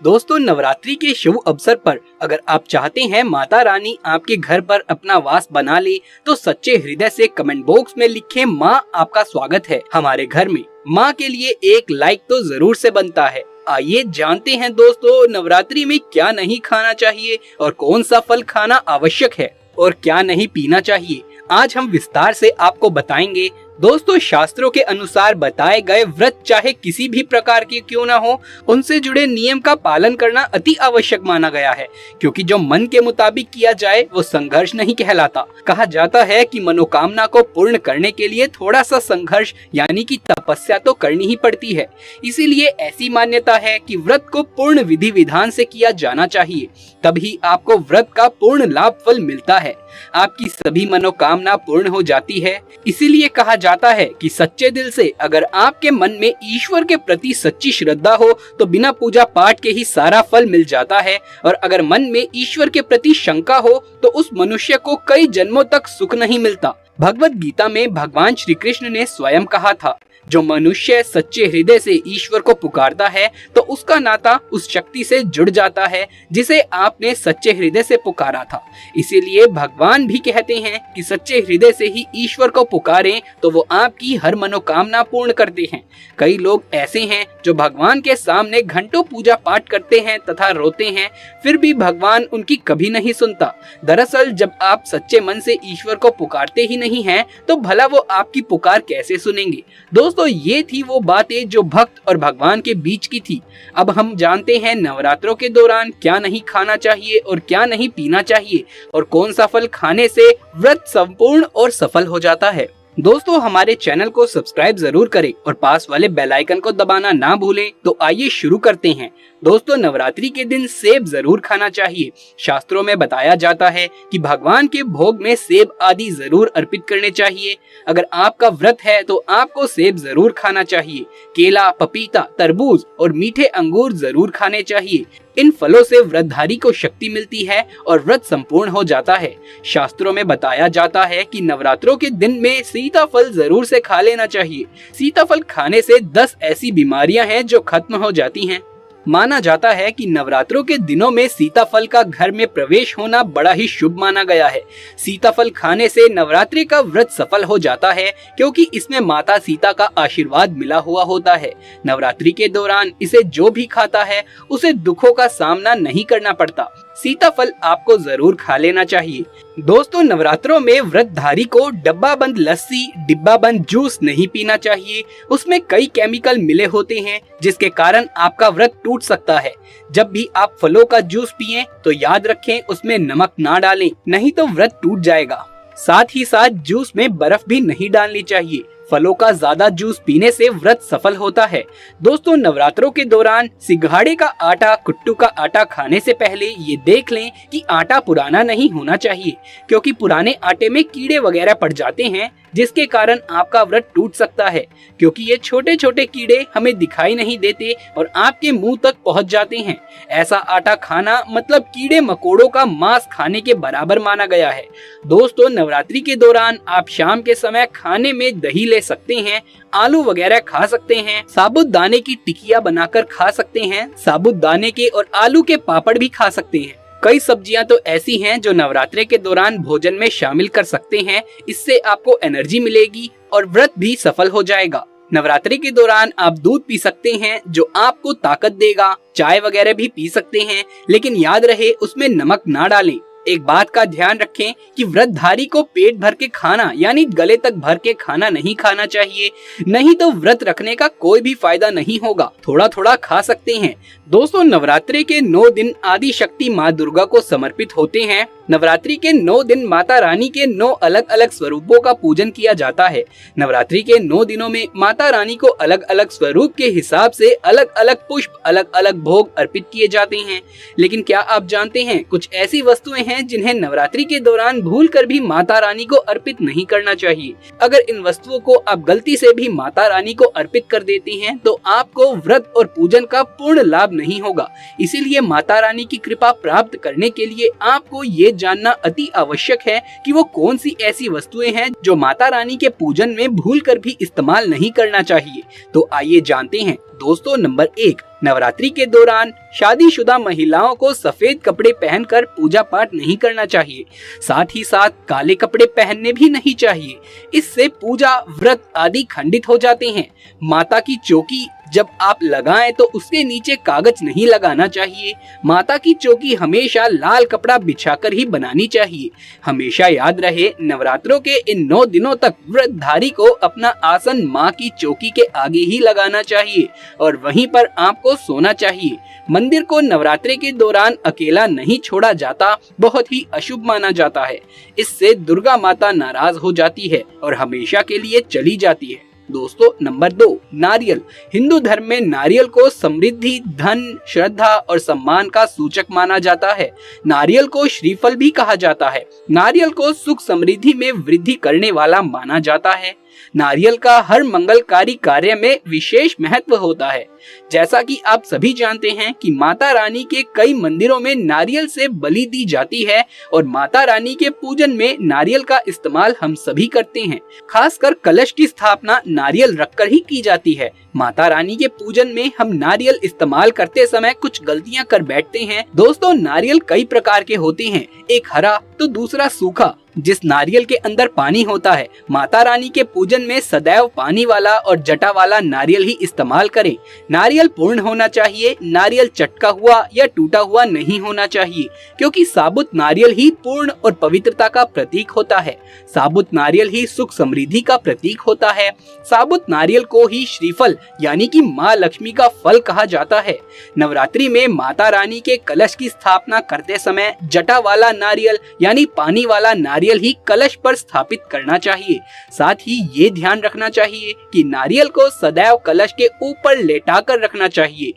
दोस्तों, नवरात्रि के शुभ अवसर पर अगर आप चाहते हैं माता रानी आपके घर पर अपना वास बना ले, तो सच्चे हृदय से कमेंट बॉक्स में लिखें माँ आपका स्वागत है हमारे घर में। माँ के लिए एक लाइक तो जरूर से बनता है। आइए जानते हैं दोस्तों, नवरात्रि में क्या नहीं खाना चाहिए और कौन सा फल खाना आवश्यक है और क्या नहीं पीना चाहिए। आज हम विस्तार से आपको बताएंगे। दोस्तों, शास्त्रों के अनुसार बताए गए व्रत चाहे किसी भी प्रकार के क्यों न हो, उनसे जुड़े नियम का पालन करना अति आवश्यक माना गया है, क्योंकि जो मन के मुताबिक किया जाए वो संघर्ष नहीं कहलाता। कहा जाता है कि मनोकामना को पूर्ण करने के लिए थोड़ा सा संघर्ष यानी कि तपस्या तो करनी ही पड़ती है। इसीलिए ऐसी मान्यता है कि व्रत को पूर्ण विधि विधान से किया जाना चाहिए, तभी आपको व्रत का पूर्ण लाभ फल मिलता है, आपकी सभी मनोकामना पूर्ण हो जाती है। इसीलिए कहा जाता है कि सच्चे दिल से अगर आपके मन में ईश्वर के प्रति सच्ची श्रद्धा हो तो बिना पूजा पाठ के ही सारा फल मिल जाता है, और अगर मन में ईश्वर के प्रति शंका हो तो उस मनुष्य को कई जन्मों तक सुख नहीं मिलता। भगवत गीता में भगवान श्री कृष्ण ने स्वयं कहा था, जो मनुष्य सच्चे हृदय से ईश्वर को पुकारता है तो उसका नाता उस शक्ति से जुड़ जाता है जिसे आपने सच्चे हृदय से पुकारा था। इसीलिए भगवान भी कहते हैं कि सच्चे हृदय से ही ईश्वर को पुकारें तो वो आपकी हर मनोकामना पूर्ण करते हैं। कई लोग ऐसे हैं जो भगवान के सामने घंटों पूजा पाठ करते हैं तथा रोते हैं, फिर भी भगवान उनकी कभी नहीं सुनता। दरअसल जब आप सच्चे मन से ईश्वर को पुकारते ही नहीं हैं, तो भला वो आपकी पुकार कैसे सुनेंगे। दोस्तों, ये थी वो बातें जो भक्त और भगवान के बीच की थी। अब हम जानते हैं नवरात्रों के दौरान क्या नहीं खाना चाहिए और क्या नहीं पीना चाहिए, और कौन सा फल खाने से व्रत संपूर्ण और सफल हो जाता है। दोस्तों, हमारे चैनल को सब्सक्राइब जरूर करें और पास वाले बेल आइकन को दबाना ना भूलें। तो आइए शुरू करते हैं। दोस्तों, नवरात्रि के दिन सेब जरूर खाना चाहिए। शास्त्रों में बताया जाता है कि भगवान के भोग में सेब आदि जरूर अर्पित करने चाहिए। अगर आपका व्रत है तो आपको सेब जरूर खाना चाहिए। केला, पपीता, तरबूज और मीठे अंगूर जरूर खाने चाहिए। इन फलों से व्रतधारी को शक्ति मिलती है और व्रत संपूर्ण हो जाता है। शास्त्रों में बताया जाता है कि नवरात्रों के दिन में सीताफल जरूर से खा लेना चाहिए। सीताफल खाने से 10 ऐसी बीमारियां हैं जो खत्म हो जाती हैं। माना जाता है कि नवरात्रों के दिनों में सीताफल का घर में प्रवेश होना बड़ा ही शुभ माना गया है। सीताफल खाने से नवरात्रि का व्रत सफल हो जाता है, क्योंकि इसमें माता सीता का आशीर्वाद मिला हुआ होता है। नवरात्रि के दौरान इसे जो भी खाता है उसे दुखों का सामना नहीं करना पड़ता। सीताफल आपको जरूर खा लेना चाहिए। दोस्तों, नवरात्रों में व्रतधारी को डब्बा बंद लस्सी, डिब्बा बंद जूस नहीं पीना चाहिए। उसमें कई केमिकल मिले होते हैं जिसके कारण आपका व्रत टूट सकता है। जब भी आप फलों का जूस पिएं तो याद रखें उसमें नमक ना डालें, नहीं तो व्रत टूट जाएगा। साथ ही साथ जूस में बर्फ भी नहीं डालनी चाहिए। फलों का ज्यादा जूस पीने से व्रत सफल होता है। दोस्तों, नवरात्रों के दौरान सिंघाड़े का आटा, कुट्टू का आटा खाने से पहले ये देख लें कि आटा पुराना नहीं होना चाहिए, क्योंकि पुराने आटे में कीड़े वगैरह पड़ जाते हैं जिसके कारण आपका व्रत टूट सकता है, क्योंकि ये छोटे छोटे कीड़े हमें दिखाई नहीं देते और आपके मुंह तक पहुंच जाते हैं। ऐसा आटा खाना मतलब कीड़े मकोड़ों का मांस खाने के बराबर माना गया है। दोस्तों, नवरात्रि के दौरान आप शाम के समय खाने में दही ले सकते हैं, आलू वगैरह खा सकते हैं, साबुत दाने की टिकिया बनाकर खा सकते हैं, साबुत दाने के और आलू के पापड़ भी खा सकते हैं। कई सब्जियां तो ऐसी हैं जो नवरात्रि के दौरान भोजन में शामिल कर सकते हैं। इससे आपको एनर्जी मिलेगी और व्रत भी सफल हो जाएगा। नवरात्रि के दौरान आप दूध पी सकते हैं जो आपको ताकत देगा। चाय वगैरह भी पी सकते हैं, लेकिन याद रहे उसमें नमक ना डालें। एक बात का ध्यान रखें कि व्रतधारी को पेट भर के खाना यानी गले तक भर के खाना नहीं खाना चाहिए, नहीं तो व्रत रखने का कोई भी फायदा नहीं होगा। थोड़ा थोड़ा खा सकते हैं। दोस्तों, नवरात्रि के 9 दिन आदि शक्ति माँ दुर्गा को समर्पित होते हैं। नवरात्रि के 9 दिन माता रानी के 9 अलग अलग स्वरूपों का पूजन किया जाता है। नवरात्रि के 9 दिनों में माता रानी को अलग अलग स्वरूप के हिसाब से अलग अलग पुष्प, अलग अलग भोग अर्पित किए जाते हैं। लेकिन क्या आप जानते हैं, कुछ ऐसी वस्तुएं हैं जिन्हें नवरात्रि के दौरान भूलकर भी माता रानी को अर्पित नहीं करना चाहिए। अगर इन वस्तुओं को आप गलती से भी माता रानी को अर्पित कर देते हैं तो आपको व्रत और पूजन का पूर्ण लाभ नहीं होगा। इसीलिए माता रानी की कृपा प्राप्त करने के लिए आपको ये जानना अति आवश्यक है कि वो कौन सी ऐसी वस्तुएं हैं जो माता रानी के पूजन में भूलकर भी इस्तेमाल नहीं करना चाहिए। तो आइए जानते हैं। दोस्तों, नंबर 1, नवरात्रि के दौरान शादीशुदा महिलाओं को सफेद कपड़े पहनकर पूजा पाठ नहीं करना चाहिए। साथ ही साथ काले कपड़े पहनने भी नहीं चाहिए। इससे पूजा, व्रत आदि खंडित हो जाते हैं। माता की चौकी जब आप लगाएं तो उसके नीचे कागज नहीं लगाना चाहिए। माता की चौकी हमेशा लाल कपड़ा बिछाकर ही बनानी चाहिए। हमेशा याद रहे, नवरात्रों के इन 9 दिनों तक व्रतधारी को अपना आसन माँ की चौकी के आगे ही लगाना चाहिए और वहीं पर आपको सोना चाहिए। मंदिर को नवरात्रि के दौरान अकेला नहीं छोड़ा जाता, बहुत ही अशुभ माना जाता है। इससे दुर्गा माता नाराज हो जाती है और हमेशा के लिए चली जाती है। दोस्तों, नंबर 2, नारियल। हिंदू धर्म में नारियल को समृद्धि, धन, श्रद्धा और सम्मान का सूचक माना जाता है। नारियल को श्रीफल भी कहा जाता है। नारियल को सुख समृद्धि में वृद्धि करने वाला माना जाता है। नारियल का हर मंगलकारी कार्य में विशेष महत्व होता है। जैसा कि आप सभी जानते हैं कि माता रानी के कई मंदिरों में नारियल से बलि दी जाती है और माता रानी के पूजन में नारियल का इस्तेमाल हम सभी करते हैं। खासकर कलश की स्थापना नारियल रखकर ही की जाती है। माता रानी के पूजन में हम नारियल इस्तेमाल करते समय कुछ गलतियां कर बैठते हैं। दोस्तों, नारियल कई प्रकार के होते हैं, एक हरा तो दूसरा सूखा। जिस नारियल के अंदर पानी होता है, माता रानी के पूजन में सदैव पानी वाला और जटा वाला नारियल ही इस्तेमाल करें। नारियल पूर्ण होना चाहिए, नारियल चटका हुआ या टूटा हुआ नहीं होना चाहिए, क्योंकि साबुत नारियल ही पूर्ण और पवित्रता का प्रतीक होता है। साबुत नारियल ही सुख समृद्धि का प्रतीक होता है। साबुत नारियल को ही श्रीफल यानी कि माँ लक्ष्मी का फल कहा जाता है। नवरात्रि में माता रानी के कलश की स्थापना करते समय जटा वाला नारियल यानी पानी वाला नारियल ही कलश पर स्थापित करना चाहिए। साथ ही ये ध्यान रखना चाहिए कि नारियल को सदैव कलश के ऊपर लेटाकर रखना चाहिए।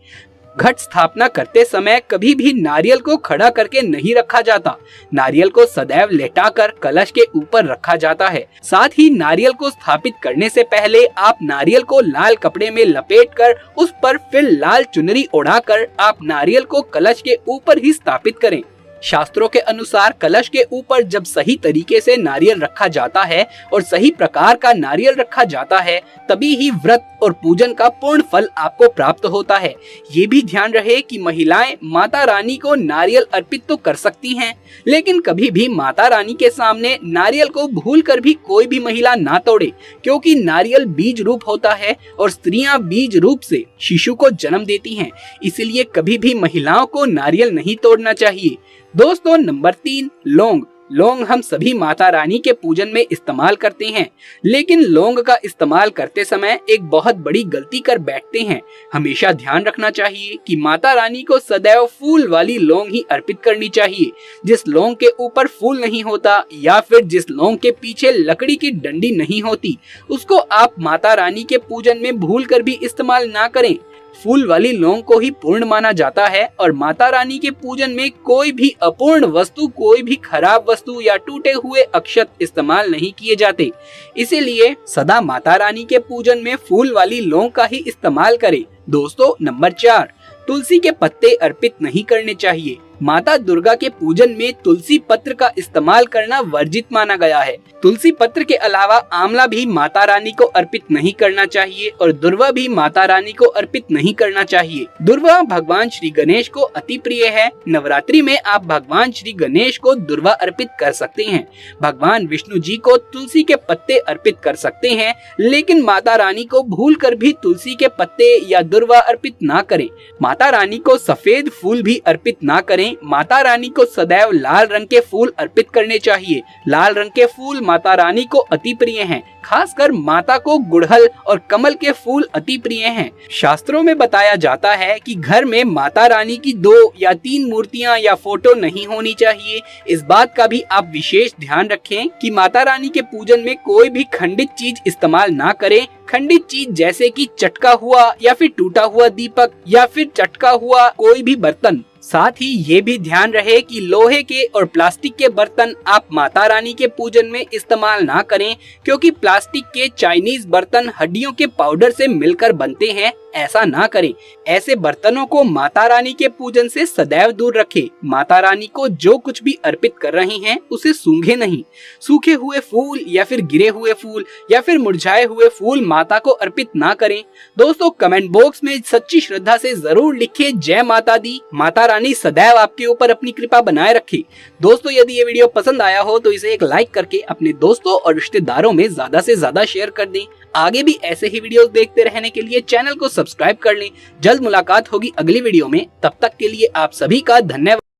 घट स्थापना करते समय कभी भी नारियल को खड़ा करके नहीं रखा जाता। नारियल को सदैव लेटाकर कलश के ऊपर रखा जाता है। साथ ही नारियल को स्थापित करने से पहले आप नारियल को लाल कपड़े में लपेटकर उस पर फिर लाल चुनरी ओढ़ाकर आप नारियल को कलश के ऊपर ही स्थापित करें। शास्त्रों के अनुसार कलश के ऊपर जब सही तरीके से नारियल रखा जाता है और सही प्रकार का नारियल रखा जाता है, तभी ही व्रत और पूजन का पूर्ण फल आपको प्राप्त होता है। ये भी ध्यान रहे कि महिलाएं माता रानी को नारियल अर्पित तो कर सकती हैं, लेकिन कभी भी माता रानी के सामने नारियल को भूलकर भी कोई भी महिला ना तोड़े, क्योंकि नारियल बीज रूप होता है और स्त्रियां बीज रूप से शिशु को जन्म देती हैं। इसलिए कभी भी महिलाओं को नारियल नहीं तोड़ना चाहिए। दोस्तों, नंबर 3, लौंग। लौंग हम सभी माता रानी के पूजन में इस्तेमाल करते हैं, लेकिन लौंग का इस्तेमाल करते समय एक बहुत बड़ी गलती कर बैठते हैं। हमेशा ध्यान रखना चाहिए कि माता रानी को सदैव फूल वाली लौंग ही अर्पित करनी चाहिए। जिस लौंग के ऊपर फूल नहीं होता या फिर जिस लौंग के पीछे लकड़ी की डंडी नहीं होती, उसको आप माता रानी के पूजन में भूलकर भी इस्तेमाल ना करें। फूल वाली लौंग को ही पूर्ण माना जाता है और माता रानी के पूजन में कोई भी अपूर्ण वस्तु, कोई भी खराब वस्तु या टूटे हुए अक्षत इस्तेमाल नहीं किए जाते। इसीलिए सदा माता रानी के पूजन में फूल वाली लौंग का ही इस्तेमाल करें। दोस्तों, नंबर 4, तुलसी के पत्ते अर्पित नहीं करने चाहिए। माता दुर्गा के पूजन में तुलसी पत्र का इस्तेमाल करना वर्जित माना गया है। तुलसी पत्र के अलावा आंवला भी माता रानी को अर्पित नहीं करना चाहिए और दुर्वा भी माता रानी को अर्पित नहीं करना चाहिए। दुर्वा भगवान श्री गणेश को अति प्रिय है। नवरात्रि में आप भगवान श्री गणेश को दुर्वा अर्पित कर सकते हैं। भगवान विष्णु जी को तुलसी के पत्ते अर्पित कर सकते हैं, लेकिन माता रानी को भूलकर भी तुलसी के पत्ते या दुर्वा अर्पित ना करें। माता रानी को सफेद फूल भी अर्पित ना करें। माता रानी को सदैव लाल रंग के फूल अर्पित करने चाहिए। लाल रंग के फूल माता रानी को अति प्रिय हैं। खासकर माता को गुड़हल और कमल के फूल अति प्रिय हैं। शास्त्रों में बताया जाता है कि घर में माता रानी की 2 या 3 मूर्तियां या फोटो नहीं होनी चाहिए। इस बात का भी आप विशेष ध्यान रखें कि माता रानी के पूजन में कोई भी खंडित चीज इस्तेमाल ना करें। खंडित चीज जैसे कि चटका हुआ या फिर टूटा हुआ दीपक या फिर चटका हुआ कोई भी बर्तन। साथ ही ये भी ध्यान रहे कि लोहे के और प्लास्टिक के बर्तन आप माता रानी के पूजन में इस्तेमाल ना करें, क्योंकि प्लास्टिक के चाइनीज बर्तन हड्डियों के पाउडर से मिलकर बनते हैं ऐसा ना करें। ऐसे बर्तनों को माता रानी के पूजन से सदैव दूर रखें। माता रानी को जो कुछ भी अर्पित कर रहे हैं उसे सूंघे नहीं। सूखे हुए फूल या फिर गिरे हुए फूल या फिर मुरझाए हुए फूल माता को अर्पित ना करें। दोस्तों कमेंट बॉक्स में सच्ची श्रद्धा से जरूर लिखें जय माता दी। माता रानी सदैव आपके ऊपर अपनी कृपा बनाए रखे। दोस्तों यदि ये वीडियो पसंद आया हो तो इसे एक लाइक करके अपने दोस्तों और रिश्तेदारों में ज्यादा से ज्यादा शेयर कर दें। आगे भी ऐसे ही वीडियोस देखते रहने के लिए चैनल को सब्सक्राइब कर लें। जल्द मुलाकात होगी अगली वीडियो में, तब तक के लिए आप सभी का धन्यवाद।